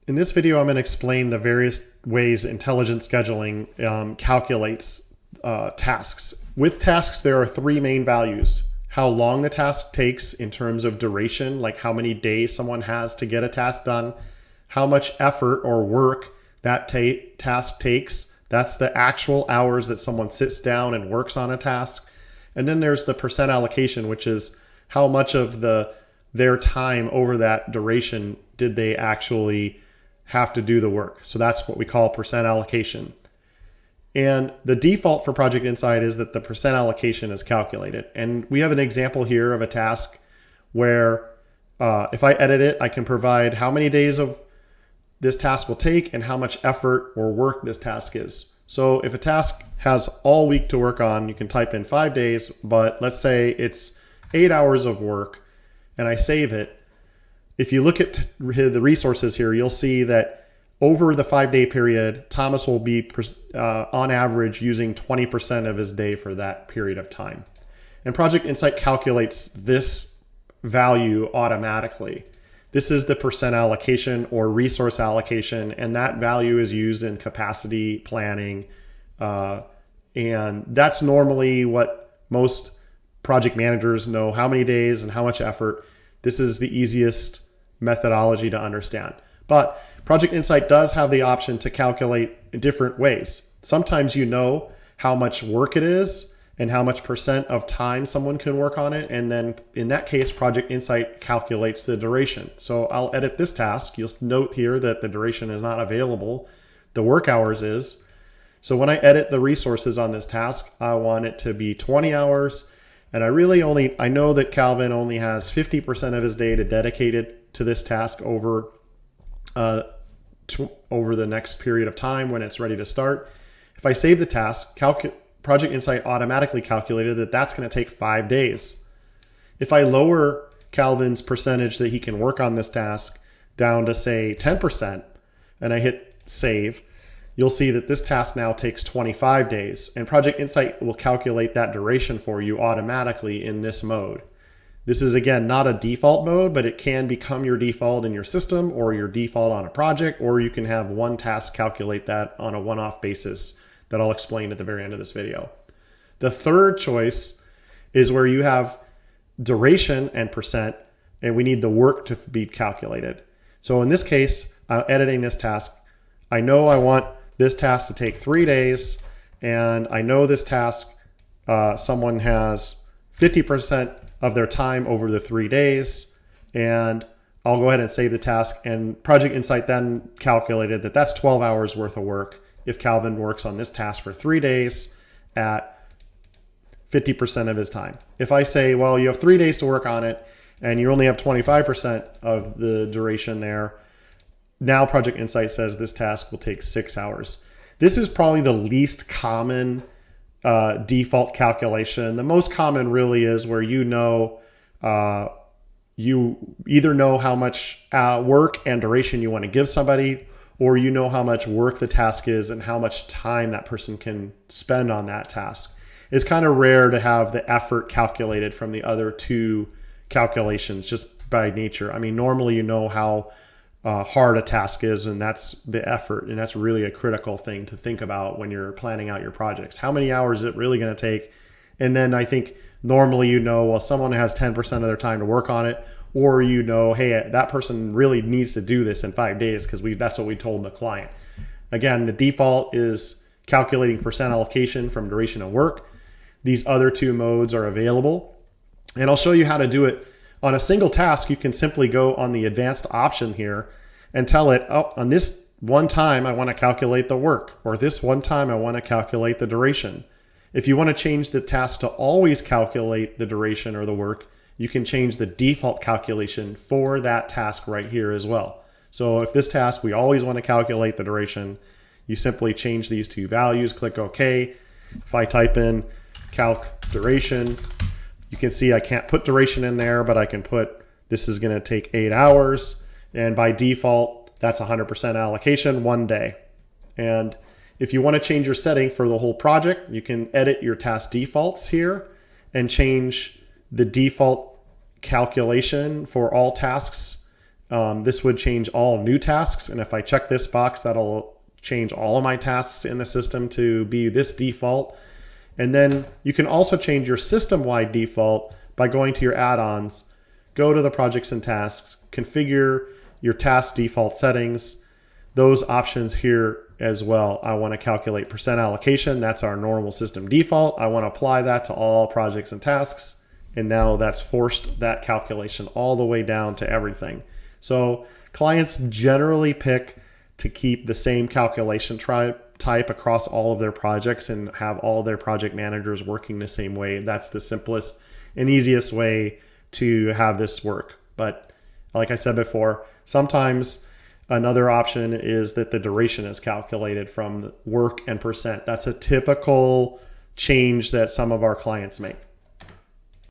In this video, I'm going to explain the various ways intelligent scheduling calculates tasks. With tasks, there are three main values. How long the task takes in terms of duration, like how many days someone has to get a task done, how much effort or work that task takes. That's the actual hours that someone sits down and works on a task. And then there's the percent allocation, which is how much of their time over that duration did they actually have to do the work. So that's what we call percent allocation. And the default for Project Insight is that the percent allocation is calculated. And we have an example here of a task where if I edit it, I can provide how many days of this task will take and how much effort or work this task is. So if a task has all week to work on, you can type in 5 days, but let's say it's 8 hours of work and I save it. If you look at the resources here, you'll see that over the 5-day period, Thomas will be on average using 20% of his day for that period of time. And Project Insight calculates this value automatically. This is the percent allocation or resource allocation, and that value is used in capacity planning. And that's normally what most project managers know, how many days and how much effort. This is the easiest methodology to understand. But Project Insight does have the option to calculate in different ways. Sometimes you know how much work it is and how much percent of time someone can work on it. And then in that case, Project Insight calculates the duration. So I'll edit this task. You'll note here that the duration is not available. The work hours is. So when I edit the resources on this task, I want it to be 20 hours. And I know that Calvin only has 50% of his day to dedicate it to this task over the next period of time when it's ready to start. If I save the task, Project Insight automatically calculated that that's going to take 5 days. If I lower Calvin's percentage that he can work on this task down to say 10% and I hit save, you'll see that this task now takes 25 days, and Project Insight will calculate that duration for you automatically in this mode. This is, again, not a default mode, but it can become your default in your system or your default on a project, or you can have one task calculate that on a one-off basis that I'll explain at the very end of this video. The third choice is where you have duration and percent, and we need the work to be calculated. So in this case, I'm editing this task. I know I want this task to take 3 days, and I know this task, someone has 50% of their time over the 3 days, and I'll go ahead and save the task. And Project Insight then calculated that that's 12 hours worth of work if Calvin works on this task for 3 days at 50% of his time. If I say, well, you have 3 days to work on it and you only have 25% of the duration there, now Project Insight says this task will take 6 hours. This is probably the least common default calculation. The most common really is where you either know how much work and duration you want to give somebody, or you know how much work the task is and how much time that person can spend on that task. It's kind of rare to have the effort calculated from the other two calculations just by nature. I mean, normally you know how hard a task is, and that's the effort, and that's really a critical thing to think about when you're planning out your projects. How many hours is it really going to take? And then I think normally well, someone has 10% of their time to work on it, or hey, that person really needs to do this in 5 days because that's what we told the client. Again, the default is calculating percent allocation from duration of work. These other two modes are available, and I'll show you how to do it. On a single task, you can simply go on the advanced option here and tell it, oh, on this one time, I want to calculate the work, or this one time, I want to calculate the duration. If you want to change the task to always calculate the duration or the work, you can change the default calculation for that task right here as well. So if this task, we always want to calculate the duration, you simply change these two values, click OK. If I type in calc duration, you can see I can't put duration in there, but I can put this is going to take 8 hours. And by default, that's 100% allocation, 1 day. And if you want to change your setting for the whole project, you can edit your task defaults here and change the default calculation for all tasks This would change all new tasks. And if I check this box, that'll change all of my tasks in the system to be this default. And then you can also change your system-wide default by going to your add-ons, go to the projects and tasks, configure your task default settings, those options here as well. I want to calculate percent allocation. That's our normal system default. I want to apply that to all projects and tasks. And now that's forced that calculation all the way down to everything. So clients generally pick to keep the same calculation type across all of their projects and have all their project managers working the same way. That's the simplest and easiest way to have this work. But like I said before, sometimes another option is that the duration is calculated from work and percent. That's a typical change that some of our clients make.